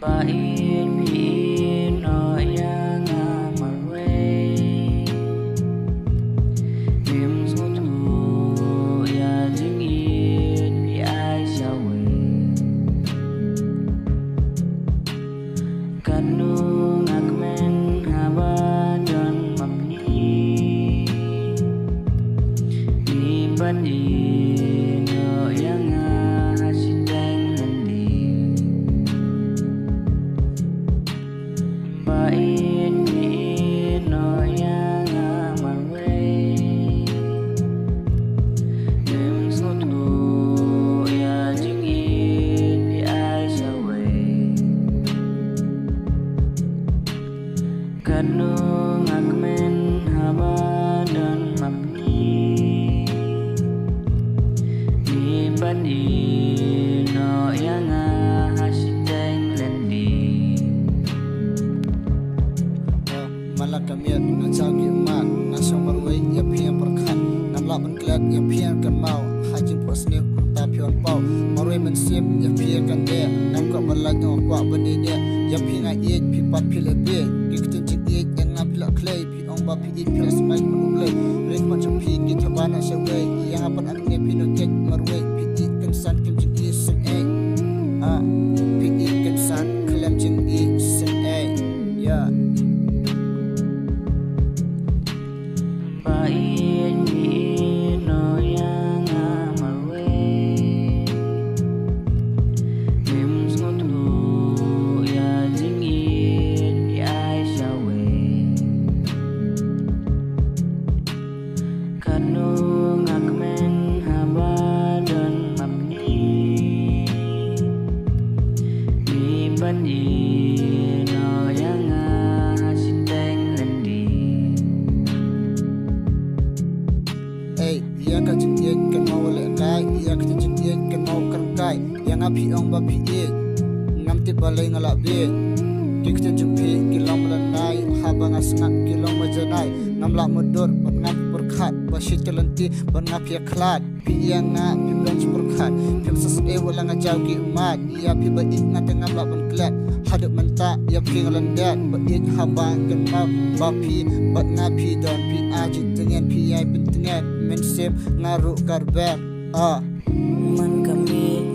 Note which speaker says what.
Speaker 1: Pain mi no yang amarwe Bim sutu ya jingit bi ai shawe Kanu ngakmen habadan mapni Ni bani no yang hasidang lendi Pain mi no yang amarwe Bim sutu ya jingit bi ai shawe Kanu ngakmen habadan mapni Ni bani no yang hasidang lendi
Speaker 2: Malakamiat na jagi mat na siyang marway ya piyang perkat nam laban klat ya piyang kan mau hajin posne ta pion pau marway men sim ya piyang kan de nam ko balag no kwa baninya ya piyang ai pi pat pi le be kitin cik e yang ngapla clay pi ong ba pi e plus mai mun ule rek ma chum pi ki thabana se we yang apan an ne pi no kek marway pi e kan san kim cik e sen e pi e kan san klam cik e sen e ya
Speaker 1: Pain mi no yang amarwe Bim sutu ya jingit bi ai shawe Kanu ngakmen habadan mapni Ni bani no yang hasidang lendi
Speaker 2: ia ka cik e kan mau le kai ia ka cik e kan mau kan kai yang api ong ba pi e ngam ti balai ngala be ki ka cik pi ki lam la nai ha ba ngas na ki long ma janai ngam la modur ban ngam perkhat ba shi telanti ban ngap ya khlat pi yang nga pi ban perkhat pi sas e wala nga jaw ki mat ia pi ba ik nga ngam la ban klat hadap menta ia pi ngalan dat ba ik ha ba kan mau ba pi ba nga pi don pi ajit dengan pi ai pentingan men sem ngaru karbek
Speaker 1: Man kami